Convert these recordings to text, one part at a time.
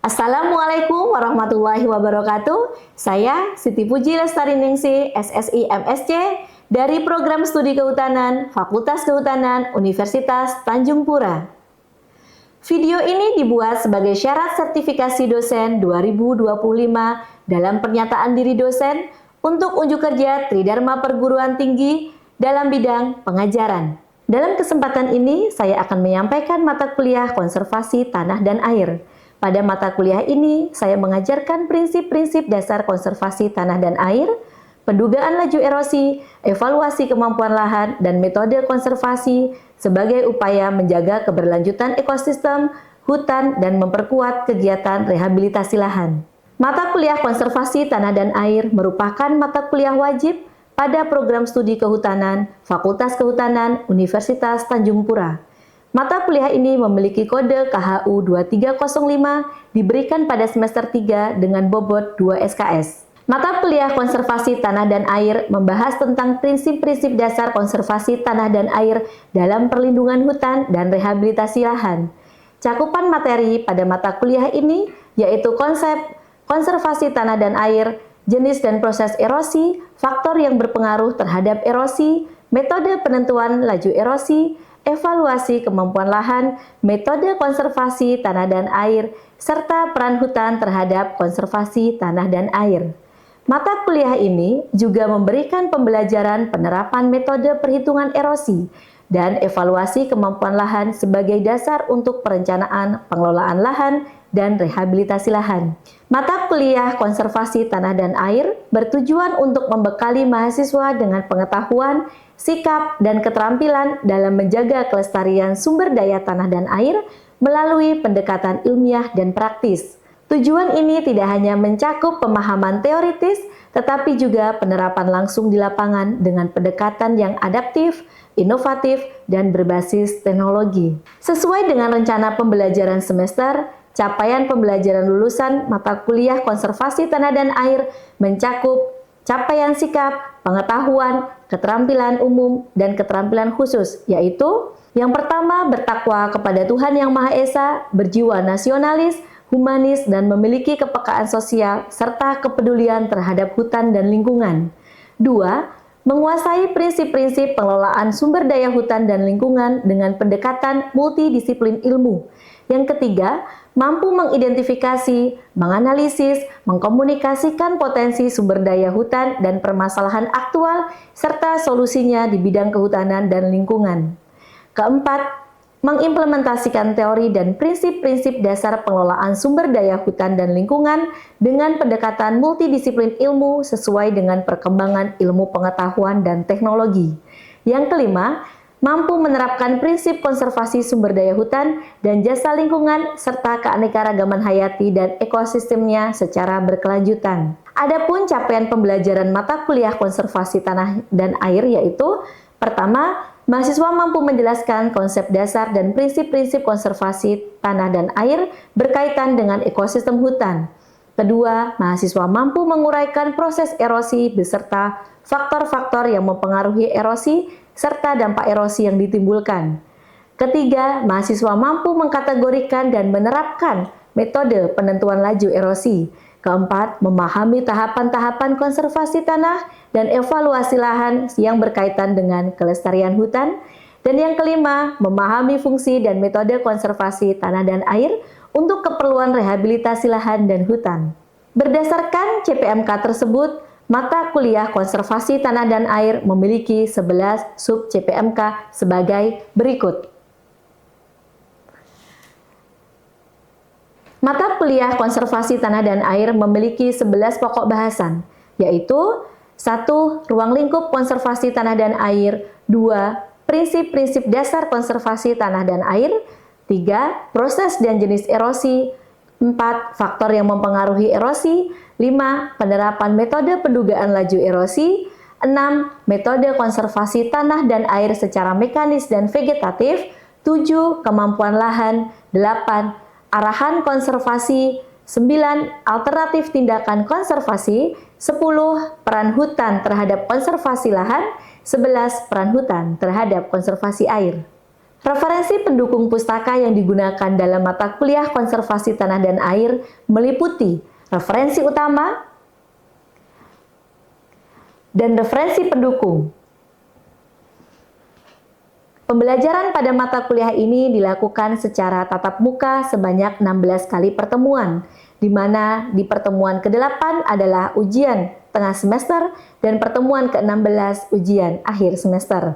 Assalamualaikum warahmatullahi wabarakatuh. Saya Siti Puji Lestariningsih, SSI MSc dari Program Studi Kehutanan, Fakultas Kehutanan, Universitas Tanjung Pura. Video ini dibuat sebagai syarat sertifikasi dosen 2025 dalam pernyataan diri dosen untuk unjuk kerja Tridharma Perguruan Tinggi dalam bidang pengajaran. Dalam kesempatan ini, saya akan menyampaikan mata kuliah konservasi tanah dan air. Pada mata kuliah ini, saya mengajarkan prinsip-prinsip dasar konservasi tanah dan air, pendugaan laju erosi, evaluasi kemampuan lahan, dan metode konservasi sebagai upaya menjaga keberlanjutan ekosistem, hutan, dan memperkuat kegiatan rehabilitasi lahan. Mata kuliah konservasi tanah dan air merupakan mata kuliah wajib pada program studi kehutanan, Fakultas Kehutanan, Universitas Tanjung Pura. Mata kuliah ini memiliki kode KHU 2305, diberikan pada semester 3 dengan bobot 2 SKS. Mata kuliah konservasi tanah dan air membahas tentang prinsip-prinsip dasar konservasi tanah dan air dalam perlindungan hutan dan rehabilitasi lahan. Cakupan materi pada mata kuliah ini yaitu konsep konservasi tanah dan air, jenis dan proses erosi, faktor yang berpengaruh terhadap erosi, metode penentuan laju erosi, evaluasi kemampuan lahan, metode konservasi tanah dan air, serta peran hutan terhadap konservasi tanah dan air. Mata kuliah ini juga memberikan pembelajaran penerapan metode perhitungan erosi dan evaluasi kemampuan lahan sebagai dasar untuk perencanaan pengelolaan lahan dan rehabilitasi lahan. Mata kuliah konservasi tanah dan air bertujuan untuk membekali mahasiswa dengan pengetahuan, sikap, dan keterampilan dalam menjaga kelestarian sumber daya tanah dan air melalui pendekatan ilmiah dan praktis. Tujuan ini tidak hanya mencakup pemahaman teoritis, tetapi juga penerapan langsung di lapangan dengan pendekatan yang adaptif, inovatif, dan berbasis teknologi. Sesuai dengan rencana pembelajaran semester, capaian pembelajaran lulusan mata kuliah konservasi tanah dan air mencakup capaian sikap, pengetahuan, keterampilan umum, dan keterampilan khusus, yaitu yang pertama, bertakwa kepada Tuhan Yang Maha Esa, berjiwa nasionalis, humanis, dan memiliki kepekaan sosial, serta kepedulian terhadap hutan dan lingkungan. 2. Menguasai prinsip-prinsip pengelolaan sumber daya hutan dan lingkungan dengan pendekatan multidisiplin ilmu. Yang ketiga, mampu mengidentifikasi, menganalisis, mengkomunikasikan potensi sumber daya hutan dan permasalahan aktual, serta solusinya di bidang kehutanan dan lingkungan. Keempat, mengimplementasikan teori dan prinsip-prinsip dasar pengelolaan sumber daya hutan dan lingkungan dengan pendekatan multidisiplin ilmu sesuai dengan perkembangan ilmu pengetahuan dan teknologi. Yang kelima, mampu menerapkan prinsip konservasi sumber daya hutan dan jasa lingkungan serta keanekaragaman hayati dan ekosistemnya secara berkelanjutan. Adapun capaian pembelajaran mata kuliah konservasi tanah dan air yaitu pertama, mahasiswa mampu menjelaskan konsep dasar dan prinsip-prinsip konservasi tanah dan air berkaitan dengan ekosistem hutan. Kedua, mahasiswa mampu menguraikan proses erosi beserta faktor-faktor yang mempengaruhi erosi serta dampak erosi yang ditimbulkan. Ketiga, mahasiswa mampu mengkategorikan dan menerapkan metode penentuan laju erosi. Keempat, memahami tahapan-tahapan konservasi tanah dan evaluasi lahan yang berkaitan dengan kelestarian hutan. Dan yang kelima, memahami fungsi dan metode konservasi tanah dan air untuk keperluan rehabilitasi lahan dan hutan. Berdasarkan CPMK tersebut, mata kuliah konservasi tanah dan air memiliki 11 sub CPMK sebagai berikut. Mata kuliah konservasi tanah dan air memiliki 11 pokok bahasan, yaitu 1. Ruang lingkup konservasi tanah dan air, 2. Prinsip-prinsip dasar konservasi tanah dan air, 3. Proses dan jenis erosi, 4. Faktor yang mempengaruhi erosi, 5. Penerapan metode pendugaan laju erosi, 6. Metode konservasi tanah dan air secara mekanis dan vegetatif, 7. Kemampuan lahan, 8. Arahan konservasi, 9. Alternatif tindakan konservasi, 10. Peran hutan terhadap konservasi lahan, 11. Peran hutan terhadap konservasi air. Referensi pendukung pustaka yang digunakan dalam mata kuliah konservasi tanah dan air meliputi referensi utama dan referensi pendukung. Pembelajaran pada mata kuliah ini dilakukan secara tatap muka sebanyak 16 kali pertemuan, di mana di pertemuan ke-8 adalah ujian tengah semester dan pertemuan ke-16 ujian akhir semester.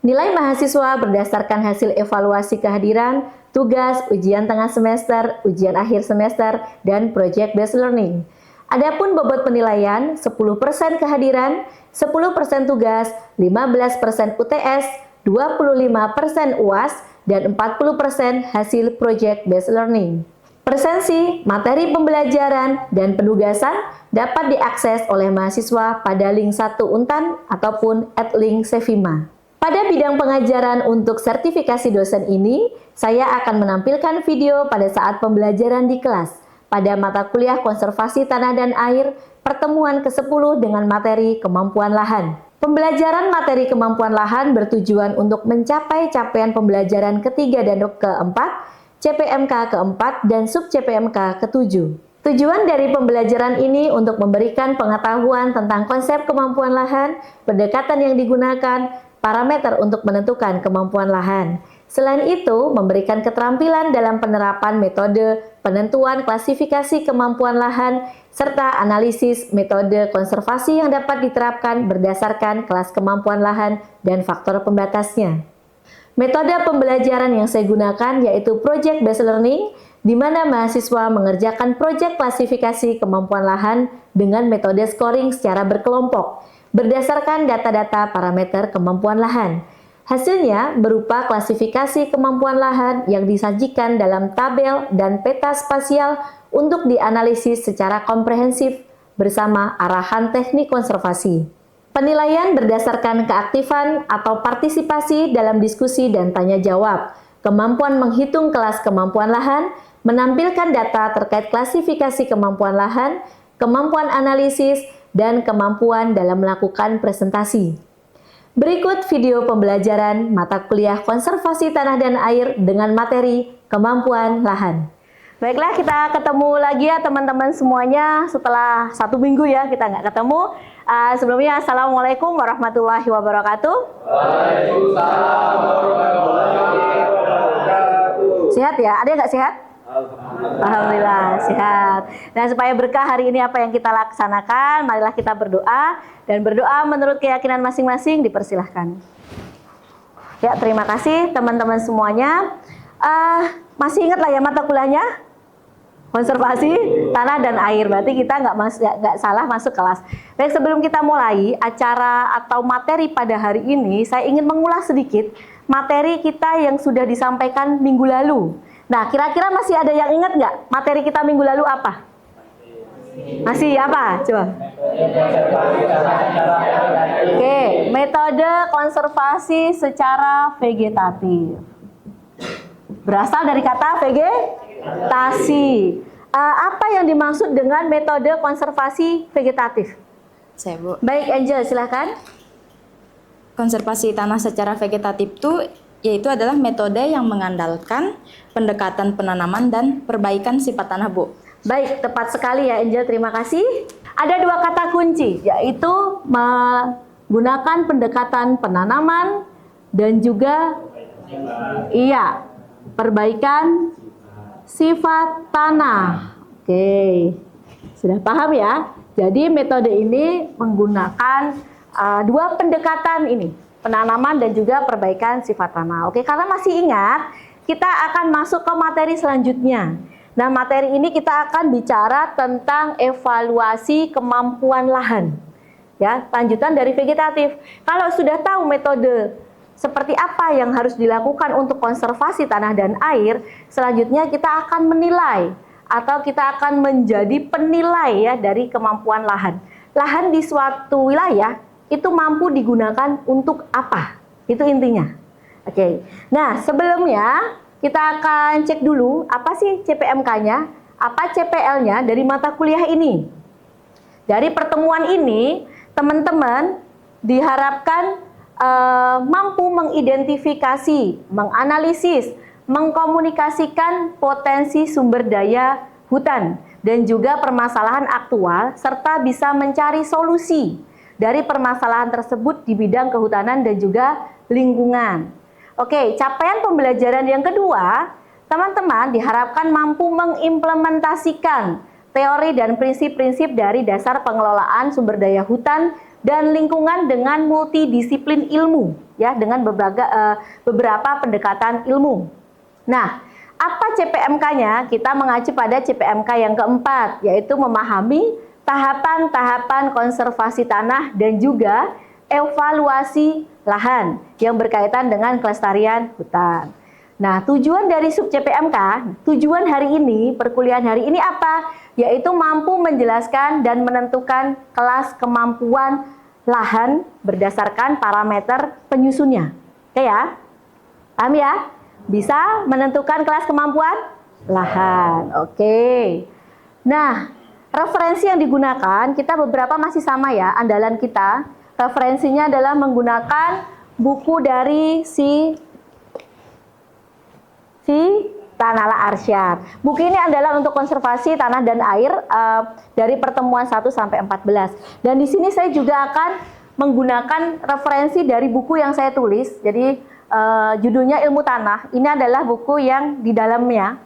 Nilai mahasiswa berdasarkan hasil evaluasi kehadiran, tugas, ujian tengah semester, ujian akhir semester, dan project based learning. Adapun bobot penilaian 10% kehadiran, 10% tugas, 15% UTS, 25% UAS, dan 40% hasil project based learning. Presensi, materi pembelajaran, dan penugasan dapat diakses oleh mahasiswa pada link 1 Untan ataupun @link Sevima. Pada bidang pengajaran untuk sertifikasi dosen ini, saya akan menampilkan video pada saat pembelajaran di kelas pada mata kuliah konservasi tanah dan air pertemuan ke-10 dengan materi kemampuan lahan. Pembelajaran materi kemampuan lahan bertujuan untuk mencapai capaian pembelajaran ketiga dan keempat, CPMK keempat, dan sub CPMK ketujuh. Tujuan dari pembelajaran ini untuk memberikan pengetahuan tentang konsep kemampuan lahan, pendekatan yang digunakan, parameter untuk menentukan kemampuan lahan. Selain itu, memberikan keterampilan dalam penerapan metode penentuan klasifikasi kemampuan lahan, serta analisis metode konservasi yang dapat diterapkan berdasarkan kelas kemampuan lahan dan faktor pembatasnya. Metode pembelajaran yang saya gunakan yaitu project based learning, di mana mahasiswa mengerjakan proyek klasifikasi kemampuan lahan dengan metode scoring secara berkelompok, berdasarkan data-data parameter kemampuan lahan. Hasilnya berupa klasifikasi kemampuan lahan yang disajikan dalam tabel dan peta spasial untuk dianalisis secara komprehensif bersama arahan teknik konservasi. Penilaian berdasarkan keaktifan atau partisipasi dalam diskusi dan tanya jawab, kemampuan menghitung kelas kemampuan lahan, menampilkan data terkait klasifikasi kemampuan lahan, kemampuan analisis, dan kemampuan dalam melakukan presentasi. Berikut video pembelajaran mata kuliah konservasi tanah dan air dengan materi kemampuan lahan. Baiklah, kita ketemu lagi ya teman-teman semuanya setelah 1 minggu ya kita nggak ketemu. Sebelumnya, Assalamualaikum warahmatullahi wabarakatuh. Waalaikumsalam warahmatullahi wabarakatuh. Sehat ya? Ada yang nggak sehat? Alhamdulillah sehat. Dan supaya berkah hari ini apa yang kita laksanakan, marilah kita berdoa, dan berdoa menurut keyakinan masing-masing dipersilahkan. Ya, terima kasih teman-teman semuanya. Masih ingat lah ya mata kuliahnya? Konservasi tanah dan air. Berarti kita nggak salah masuk kelas. Baik, sebelum kita mulai acara atau materi pada hari ini, saya ingin mengulas sedikit materi kita yang sudah disampaikan minggu lalu. Nah, kira-kira masih ada yang ingat nggak materi kita minggu lalu apa? Masih apa? Coba. Oke, metode konservasi secara vegetatif. Berasal dari kata vegetasi. Apa yang dimaksud dengan metode konservasi vegetatif? Saya, Bu. Baik, Angel, silahkan. Konservasi tanah secara vegetatif itu yaitu adalah metode yang mengandalkan pendekatan penanaman dan perbaikan sifat tanah, Bu. Baik, tepat sekali ya Angel, terima kasih. Ada 2 kata kunci, yaitu menggunakan pendekatan penanaman dan juga perbaikan sifat tanah. Oke, sudah paham ya? Jadi metode ini menggunakan 2 pendekatan ini, penanaman dan juga perbaikan sifat tanah. Oke, karena masih ingat, kita akan masuk ke materi selanjutnya. Nah, materi ini kita akan bicara tentang evaluasi kemampuan lahan. Ya, lanjutan dari vegetatif. Kalau sudah tahu metode seperti apa yang harus dilakukan untuk konservasi tanah dan air, selanjutnya kita akan menilai atau kita akan menjadi penilai ya dari kemampuan lahan. Lahan di suatu wilayah itu mampu digunakan untuk apa? Itu intinya. Oke. Nah, sebelumnya kita akan cek dulu apa sih CPMK-nya, apa CPL-nya dari mata kuliah ini. Dari pertemuan ini, teman-teman diharapkan mampu mengidentifikasi, menganalisis, mengkomunikasikan potensi sumber daya hutan dan juga permasalahan aktual serta bisa mencari solusi dari permasalahan tersebut di bidang kehutanan dan juga lingkungan. Oke, capaian pembelajaran yang kedua, teman-teman diharapkan mampu mengimplementasikan teori dan prinsip-prinsip dari dasar pengelolaan sumber daya hutan dan lingkungan dengan multidisiplin ilmu, ya, dengan beberapa pendekatan ilmu. Nah, apa CPMK-nya? Kita mengacu pada CPMK yang keempat, yaitu memahami tahapan-tahapan konservasi tanah dan juga evaluasi lahan yang berkaitan dengan kelestarian hutan. Nah, tujuan dari sub CPMK, tujuan hari ini, perkuliahan hari ini apa? Yaitu mampu menjelaskan dan menentukan kelas kemampuan lahan berdasarkan parameter penyusunnya. Oke ya? Paham ya? Bisa menentukan kelas kemampuan lahan. Oke. Nah, referensi yang digunakan, kita beberapa masih sama ya, andalan kita. Referensinya adalah menggunakan buku dari si Tanala Arsyad. Buku ini adalah untuk konservasi tanah dan air dari pertemuan 1 sampai 14. Dan di sini saya juga akan menggunakan referensi dari buku yang saya tulis. Jadi judulnya Ilmu Tanah. Ini adalah buku yang di dalamnya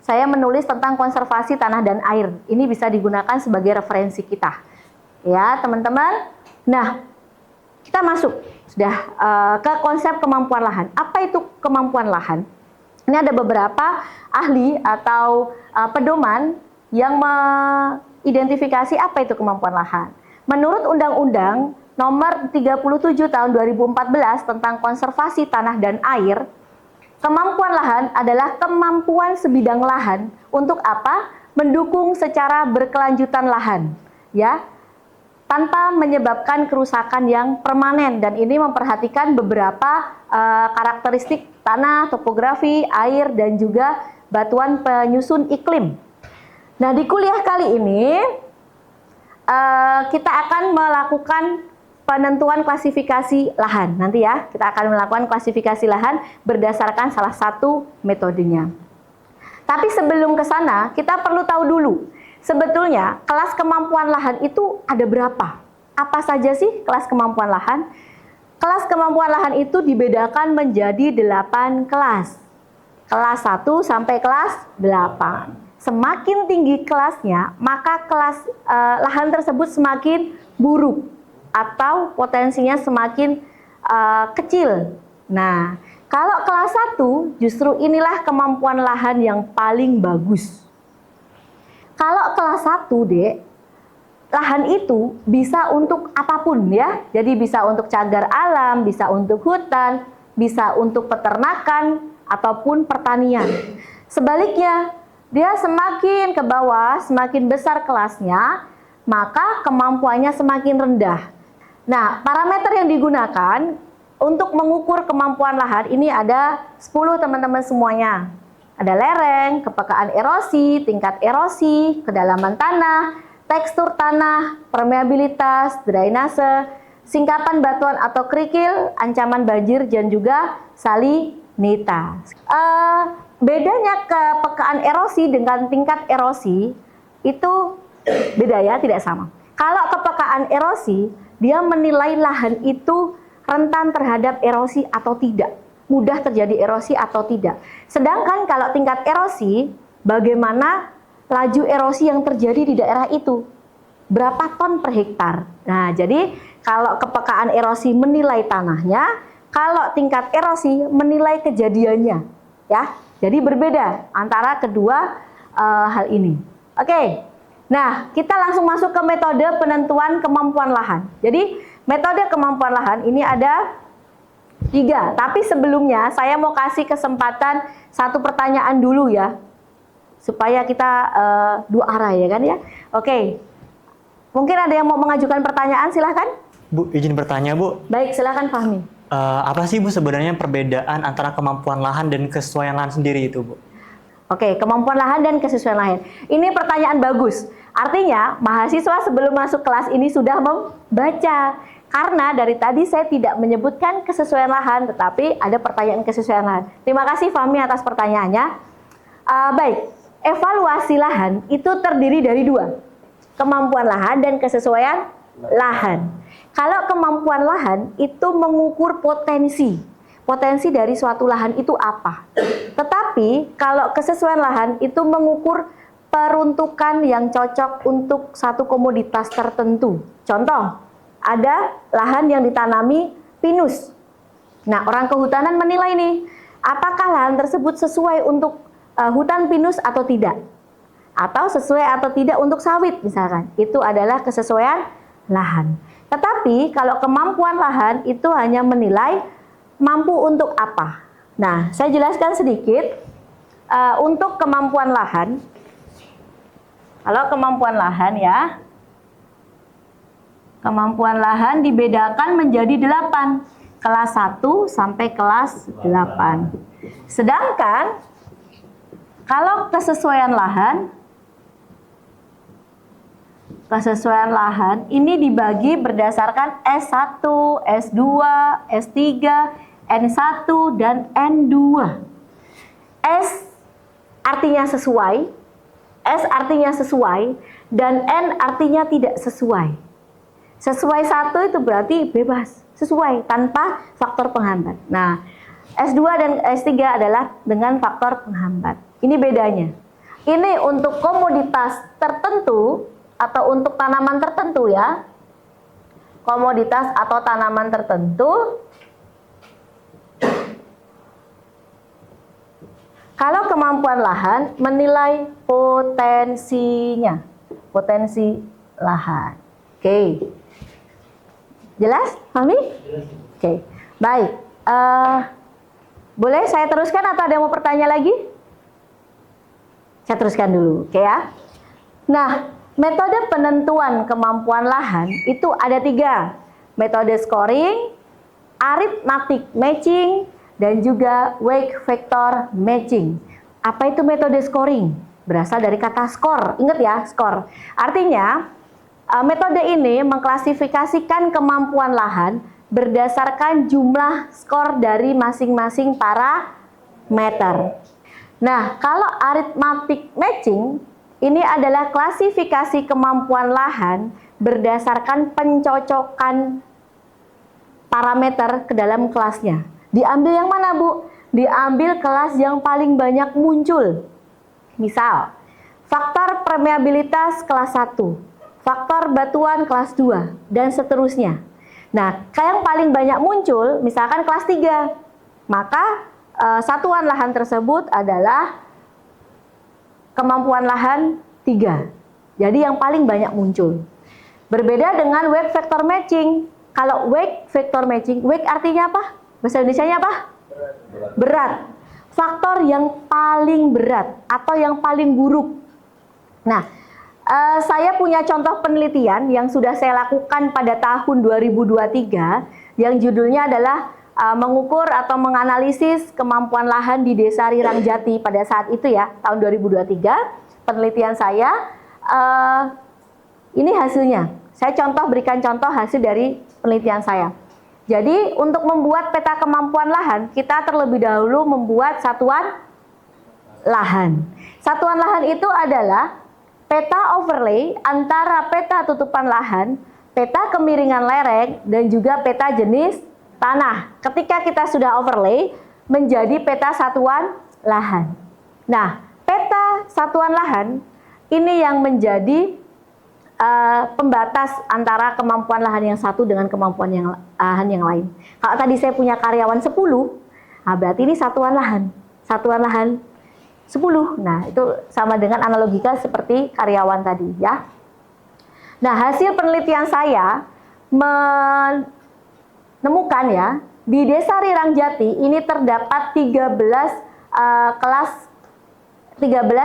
saya menulis tentang konservasi tanah dan air. Ini bisa digunakan sebagai referensi kita. Ya, teman-teman. Nah, kita masuk sudah ke konsep kemampuan lahan. Apa itu kemampuan lahan? Ini ada beberapa ahli atau pedoman yang mengidentifikasi apa itu kemampuan lahan. Menurut Undang-Undang Nomor 37 Tahun 2014 tentang konservasi tanah dan air, kemampuan lahan adalah kemampuan sebidang lahan untuk apa? Mendukung secara berkelanjutan lahan, ya, tanpa menyebabkan kerusakan yang permanen, dan ini memperhatikan beberapa karakteristik tanah, topografi, air, dan juga batuan penyusun iklim. Nah, di kuliah kali ini kita akan melakukan penentuan klasifikasi lahan. Nanti ya, kita akan melakukan klasifikasi lahan berdasarkan salah satu metodenya. Tapi sebelum ke sana, kita perlu tahu dulu, sebetulnya kelas kemampuan lahan itu ada berapa? Apa saja sih kelas kemampuan lahan? Kelas kemampuan lahan itu dibedakan menjadi 8 kelas. Kelas 1 sampai kelas 8. Semakin tinggi kelasnya, maka kelas lahan tersebut semakin buruk atau potensinya semakin kecil. Nah, kalau kelas 1 justru inilah kemampuan lahan yang paling bagus. Kalau kelas 1, Dek, lahan itu bisa untuk apapun ya. Jadi bisa untuk cagar alam, bisa untuk hutan, bisa untuk peternakan ataupun pertanian. Sebaliknya, dia semakin ke bawah, semakin besar kelasnya, maka kemampuannya semakin rendah. Nah, parameter yang digunakan untuk mengukur kemampuan lahan ini ada 10, teman-teman semuanya. Ada lereng, kepekaan erosi, tingkat erosi, kedalaman tanah, tekstur tanah, permeabilitas, drainase, singkapan batuan atau kerikil, ancaman banjir, dan juga salinitas. Bedanya kepekaan erosi dengan tingkat erosi itu beda ya, tidak sama. Kalau kepekaan erosi, dia menilai lahan itu rentan terhadap erosi atau tidak, mudah terjadi erosi atau tidak. Sedangkan kalau tingkat erosi, bagaimana laju erosi yang terjadi di daerah itu, berapa ton per hektar. Nah, jadi kalau kepekaan erosi menilai tanahnya, kalau tingkat erosi menilai kejadiannya, ya. Jadi berbeda antara kedua hal ini. Oke. Nah, kita langsung masuk ke metode penentuan kemampuan lahan. Jadi, metode kemampuan lahan ini ada 3. Tapi sebelumnya saya mau kasih kesempatan satu pertanyaan dulu ya, supaya kita dua arah ya kan ya. Oke. Mungkin ada yang mau mengajukan pertanyaan, silahkan. Bu, izin bertanya, Bu. Baik, silahkan Fahmi. Apa sih, Bu, sebenarnya perbedaan antara kemampuan lahan dan kesesuaian lahan sendiri itu, Bu? Oke, kemampuan lahan dan kesesuaian lahan. Ini pertanyaan bagus. Artinya, mahasiswa sebelum masuk kelas ini sudah membaca. Karena dari tadi saya tidak menyebutkan kesesuaian lahan, tetapi ada pertanyaan kesesuaian lahan. Terima kasih Fahmi atas pertanyaannya. Baik, evaluasi lahan itu terdiri dari dua, kemampuan lahan dan kesesuaian lahan. Kalau kemampuan lahan itu mengukur potensi dari suatu lahan itu apa. Tetapi kalau kesesuaian lahan itu mengukur peruntukan yang cocok untuk satu komoditas tertentu. Contoh, ada lahan yang ditanami pinus. Nah, orang kehutanan menilai nih, apakah lahan tersebut sesuai untuk hutan pinus atau tidak? Atau sesuai atau tidak untuk sawit misalkan. Itu adalah kesesuaian lahan. Tetapi kalau kemampuan lahan itu hanya menilai mampu untuk apa. Nah, saya jelaskan sedikit untuk kemampuan lahan. Kalau kemampuan lahan ya, kemampuan lahan dibedakan menjadi 8, kelas 1 sampai kelas 8. Sedangkan kalau kesesuaian lahan ini dibagi berdasarkan S1, S2, S3, N1 dan N2. S artinya sesuai, S artinya sesuai, dan N artinya tidak sesuai. Sesuai 1 itu berarti bebas, sesuai, tanpa faktor penghambat. Nah, S2 dan S3 adalah dengan faktor penghambat. Ini bedanya. Ini untuk komoditas tertentu atau untuk tanaman tertentu ya. Komoditas atau tanaman tertentu. Kalau kemampuan lahan menilai potensinya, potensi lahan. Oke. Jelas, Fahmi? Oke. Baik. Boleh saya teruskan atau ada yang mau bertanya lagi? Saya teruskan dulu, oke ya. Nah, metode penentuan kemampuan lahan itu ada 3. Metode scoring, arithmetic matching, dan juga weight factor matching. Apa itu metode scoring? Berasal dari kata skor. Ingat ya, skor. Artinya, metode ini mengklasifikasikan kemampuan lahan berdasarkan jumlah skor dari masing-masing parameter. Nah, kalau arithmetic matching, ini adalah klasifikasi kemampuan lahan berdasarkan pencocokan parameter ke dalam kelasnya. Diambil yang mana, Bu? Diambil kelas yang paling banyak muncul. Misal, faktor permeabilitas kelas 1, faktor batuan kelas 2, dan seterusnya. Nah, yang paling banyak muncul, misalkan kelas 3, maka satuan lahan tersebut adalah kemampuan lahan 3. Jadi yang paling banyak muncul. Berbeda dengan weight factor matching. Kalau weight factor matching, weight artinya apa? Bahasa Indonesianya apa? Berat. Faktor yang paling berat atau yang paling buruk. Nah, saya punya contoh penelitian yang sudah saya lakukan pada tahun 2023 yang judulnya adalah mengukur atau menganalisis kemampuan lahan di Desa Rirangjati pada saat itu ya, tahun 2023. Penelitian saya, ini hasilnya. Saya berikan contoh hasil dari penelitian saya. Jadi untuk membuat peta kemampuan lahan, kita terlebih dahulu membuat satuan lahan. Satuan lahan itu adalah peta overlay antara peta tutupan lahan, peta kemiringan lereng, dan juga peta jenis tanah. Ketika kita sudah overlay, menjadi peta satuan lahan. Nah, peta satuan lahan ini yang menjadi pembatas antara kemampuan lahan yang satu dengan kemampuan lahan yang lain. Kalau tadi saya punya karyawan 10, nah berarti ini satuan lahan 10. Nah, itu sama dengan analogika seperti karyawan tadi ya. Nah, hasil penelitian saya menemukan ya, di Desa Rirangjati ini terdapat 13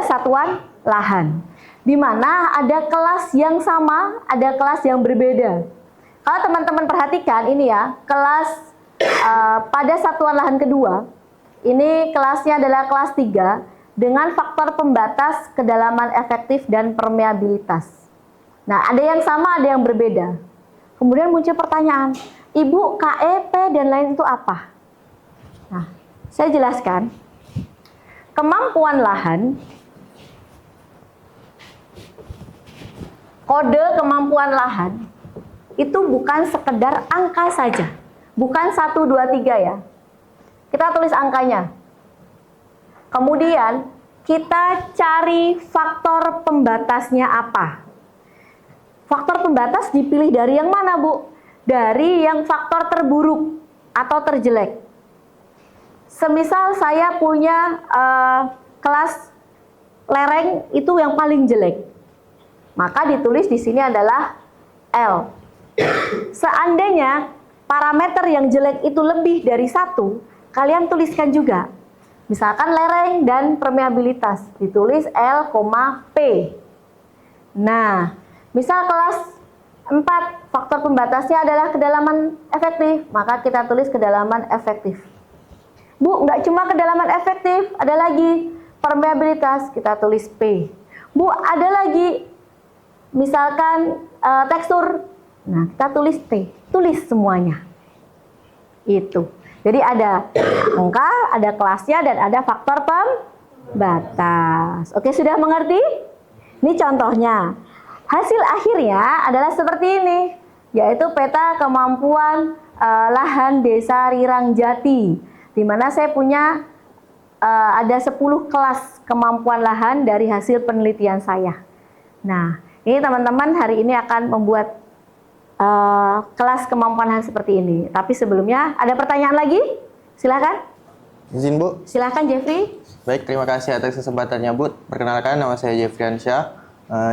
satuan lahan, di mana ada kelas yang sama, ada kelas yang berbeda. Kalau teman-teman perhatikan ini ya, kelas pada satuan lahan kedua, ini kelasnya adalah kelas 3 dengan faktor pembatas kedalaman efektif dan permeabilitas. Nah, ada yang sama, ada yang berbeda. Kemudian muncul pertanyaan, Ibu, KE, P, dan lain itu apa? Nah, saya jelaskan. Kemampuan lahan, kode kemampuan lahan, itu bukan sekedar angka saja. Bukan 1, 2, 3 ya. Kita tulis angkanya. Kemudian, kita cari faktor pembatasnya apa. Faktor pembatas dipilih dari yang mana, Bu? Dari yang faktor terburuk atau terjelek. Semisal saya punya kelas lereng itu yang paling jelek. Maka ditulis di sini adalah L. Seandainya parameter yang jelek itu lebih dari 1, kalian tuliskan juga. Misalkan lereng dan permeabilitas, ditulis L, P. Nah, misal kelas 4, faktor pembatasnya adalah kedalaman efektif, maka kita tulis kedalaman efektif. Bu, nggak cuma kedalaman efektif, ada lagi permeabilitas, kita tulis P. Bu, ada lagi misalkan tekstur, nah kita tulis T, tulis semuanya. Itu. Jadi ada angka, ada kelasnya, dan ada faktor pembatas. Oke, sudah mengerti? Ini contohnya. Hasil akhirnya adalah seperti ini, yaitu peta kemampuan lahan Desa Rirang Jati, di mana saya punya ada 10 kelas kemampuan lahan dari hasil penelitian saya. Nah, ini teman-teman hari ini akan membuat kelas kemampuan lahan seperti ini. Tapi sebelumnya ada pertanyaan lagi? Silakan. Izin, Bu. Silakan, Jeffrey. Baik, terima kasih atas kesempatannya, Bu. Perkenalkan, nama saya Jeffrey Ansyah.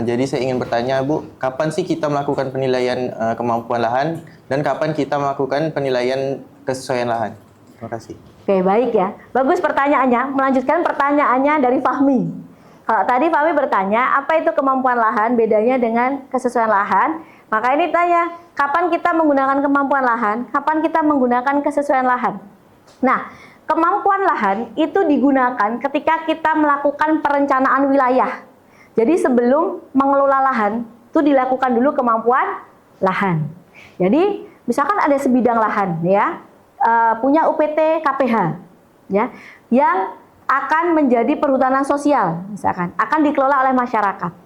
Jadi saya ingin bertanya, Bu, kapan sih kita melakukan penilaian kemampuan lahan dan kapan kita melakukan penilaian kesesuaian lahan? Terima kasih. Oke, baik ya. Bagus pertanyaannya. Melanjutkan pertanyaannya dari Fahmi. Kalau tadi Fahmi bertanya, apa itu kemampuan lahan, bedanya dengan kesesuaian lahan? Maka ini tanya, kapan kita menggunakan kemampuan lahan, kapan kita menggunakan kesesuaian lahan? Nah, kemampuan lahan itu digunakan ketika kita melakukan perencanaan wilayah. Jadi sebelum mengelola lahan, itu dilakukan dulu kemampuan lahan. Jadi, misalkan ada sebidang lahan, ya, punya UPT KPH, ya, yang akan menjadi perhutanan sosial, misalkan, akan dikelola oleh masyarakat.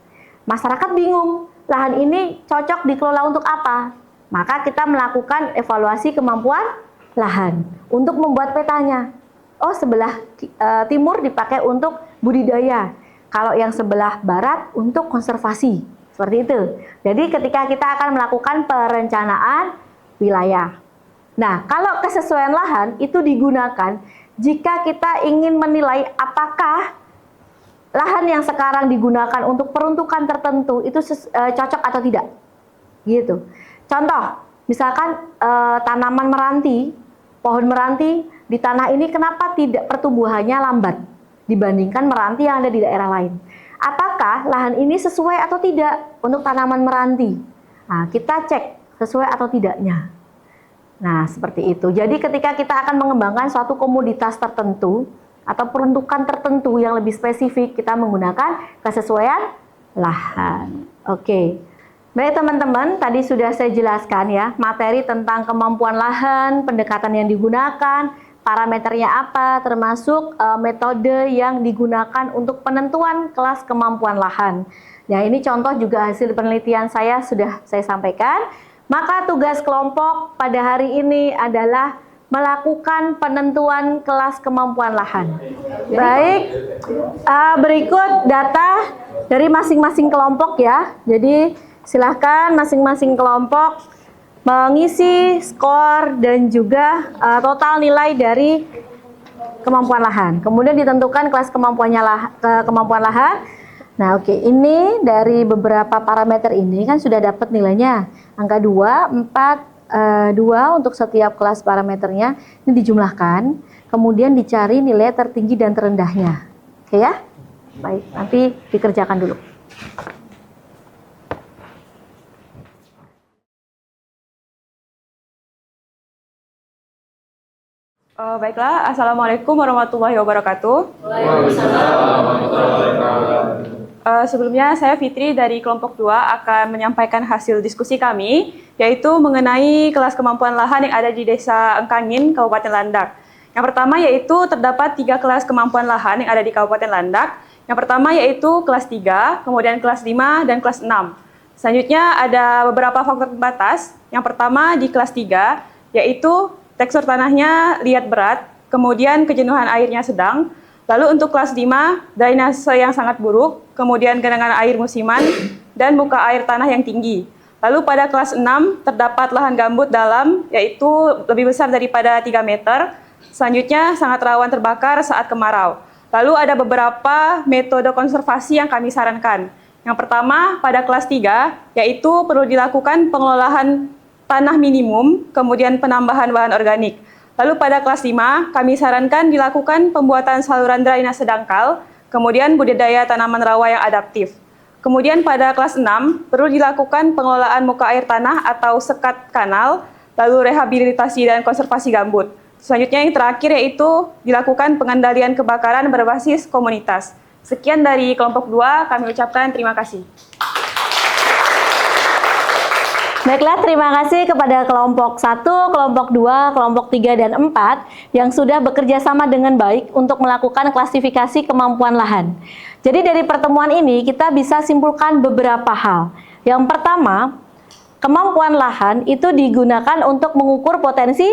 Masyarakat bingung, lahan ini cocok dikelola untuk apa? Maka kita melakukan evaluasi kemampuan lahan untuk membuat petanya. Oh, sebelah timur dipakai untuk budidaya. Kalau yang sebelah barat untuk konservasi. Seperti itu. Jadi ketika kita akan melakukan perencanaan wilayah. Nah, kalau kesesuaian lahan itu digunakan jika kita ingin menilai apakah lahan yang sekarang digunakan untuk peruntukan tertentu itu cocok atau tidak, gitu. Contoh, misalkan tanaman meranti, pohon meranti di tanah ini kenapa tidak pertumbuhannya lambat dibandingkan meranti yang ada di daerah lain? Apakah lahan ini sesuai atau tidak untuk tanaman meranti? Nah, kita cek sesuai atau tidaknya. Nah, seperti itu. Jadi ketika kita akan mengembangkan suatu komoditas tertentu atau peruntukan tertentu yang lebih spesifik, kita menggunakan kesesuaian lahan. Oke. Baik teman-teman, tadi sudah saya jelaskan ya, materi tentang kemampuan lahan, pendekatan yang digunakan, parameternya apa, termasuk metode yang digunakan untuk penentuan kelas kemampuan lahan. Nah, ini contoh juga hasil penelitian saya sudah saya sampaikan. Maka tugas kelompok pada hari ini adalah melakukan penentuan kelas kemampuan lahan. Baik, berikut data dari masing-masing kelompok ya. Jadi silahkan masing-masing kelompok mengisi skor dan juga total nilai dari kemampuan lahan. Kemudian ditentukan kelas kemampuan lahan. Nah, oke, ini dari beberapa parameter ini kan sudah dapat nilainya. Angka 2, 4, 2 untuk setiap kelas parameternya ini dijumlahkan, kemudian dicari nilai tertinggi dan terendahnya. Oke ya? Baik, nanti dikerjakan dulu. Baiklah, Assalamualaikum warahmatullahi wabarakatuh. Waalaikumsalam warahmatullahi wabarakatuh. Sebelumnya saya Fitri dari kelompok 2 akan menyampaikan hasil diskusi kami, yaitu mengenai kelas kemampuan lahan yang ada di Desa Engkangin, Kabupaten Landak. Yang pertama yaitu terdapat 3 kelas kemampuan lahan yang ada di Kabupaten Landak. Yang pertama yaitu kelas 3, kemudian kelas 5, dan kelas 6. Selanjutnya ada beberapa faktor pembatas. Yang pertama di kelas 3, yaitu tekstur tanahnya liat berat, kemudian kejenuhan airnya sedang. Lalu untuk kelas 5, drainase yang sangat buruk, kemudian genangan air musiman, dan muka air tanah yang tinggi. Lalu pada kelas 6, terdapat lahan gambut dalam, yaitu lebih besar daripada 3 meter. Selanjutnya, sangat rawan terbakar saat kemarau. Lalu ada beberapa metode konservasi yang kami sarankan. Yang pertama, pada kelas 3, yaitu perlu dilakukan pengelolaan tanah minimum, kemudian penambahan bahan organik. Lalu pada kelas 5, kami sarankan dilakukan pembuatan saluran drainase dangkal, kemudian budidaya tanaman rawa yang adaptif. Kemudian pada kelas 6, perlu dilakukan pengelolaan muka air tanah atau sekat kanal, lalu rehabilitasi dan konservasi gambut. Selanjutnya yang terakhir yaitu dilakukan pengendalian kebakaran berbasis komunitas. Sekian dari kelompok 2, kami ucapkan terima kasih. Baiklah, terima kasih kepada kelompok 1, kelompok 2, kelompok 3, dan 4 yang sudah bekerja sama dengan baik untuk melakukan klasifikasi kemampuan lahan. Jadi dari pertemuan ini kita bisa simpulkan beberapa hal. Yang pertama, kemampuan lahan itu digunakan untuk mengukur potensi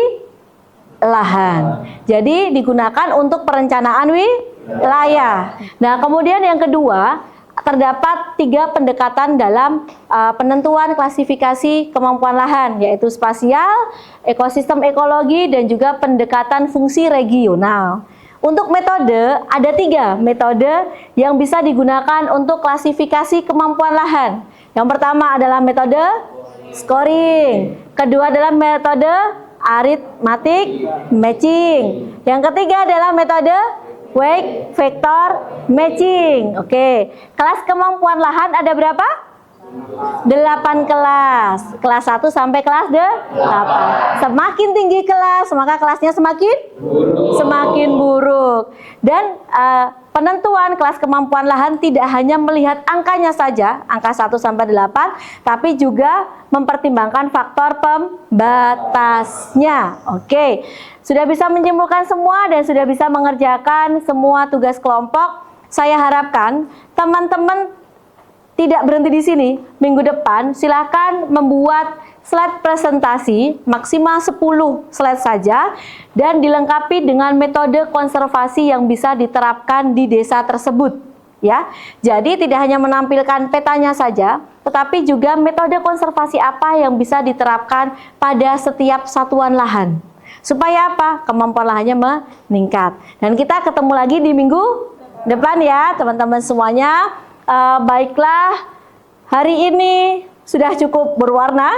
lahan. Jadi digunakan untuk perencanaan wilayah. Nah, kemudian yang kedua, terdapat 3 pendekatan dalam penentuan klasifikasi kemampuan lahan, yaitu spasial, ekosistem ekologi, dan juga pendekatan fungsi regional. Untuk metode, ada 3 metode yang bisa digunakan untuk klasifikasi kemampuan lahan. Yang pertama adalah metode scoring, kedua adalah metode arithmetic matching, yang ketiga adalah metode weight vector matching. Oke, kelas kemampuan lahan ada berapa? 8 kelas. Kelas 1 sampai kelas 8. Semakin tinggi kelas, maka kelasnya semakin buruk. Dan penentuan kelas kemampuan lahan tidak hanya melihat angkanya saja, angka 1 sampai 8, tapi juga mempertimbangkan faktor pembatasnya. Oke. Sudah bisa menyimpulkan semua dan sudah bisa mengerjakan semua tugas kelompok. Saya harapkan teman-teman tidak berhenti di sini. Minggu depan silakan membuat slide presentasi maksimal 10 slide saja dan dilengkapi dengan metode konservasi yang bisa diterapkan di desa tersebut, ya. Jadi tidak hanya menampilkan petanya saja, tetapi juga metode konservasi apa yang bisa diterapkan pada setiap satuan lahan. Supaya apa? Kemampuan lahannya meningkat. Dan kita ketemu lagi di minggu depan ya teman-teman semuanya. Baiklah, hari ini sudah cukup berwarna,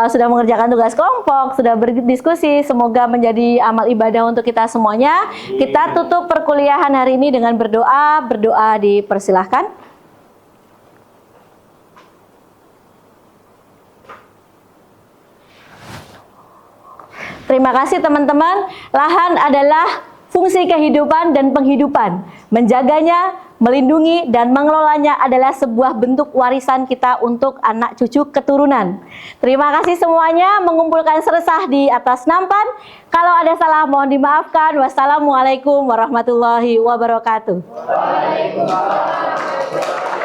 sudah mengerjakan tugas kelompok, sudah berdiskusi. Semoga menjadi amal ibadah untuk kita semuanya. Kita tutup perkuliahan hari ini dengan berdoa. Berdoa dipersilahkan. Terima kasih teman-teman. Lahan adalah fungsi kehidupan dan penghidupan. Menjaganya, melindungi, dan mengelolanya adalah sebuah bentuk warisan kita untuk anak cucu keturunan. Terima kasih semuanya, mengumpulkan seresah di atas nampan. Kalau ada salah mohon dimaafkan. Wassalamualaikum warahmatullahi wabarakatuh. Waalaikumsalam.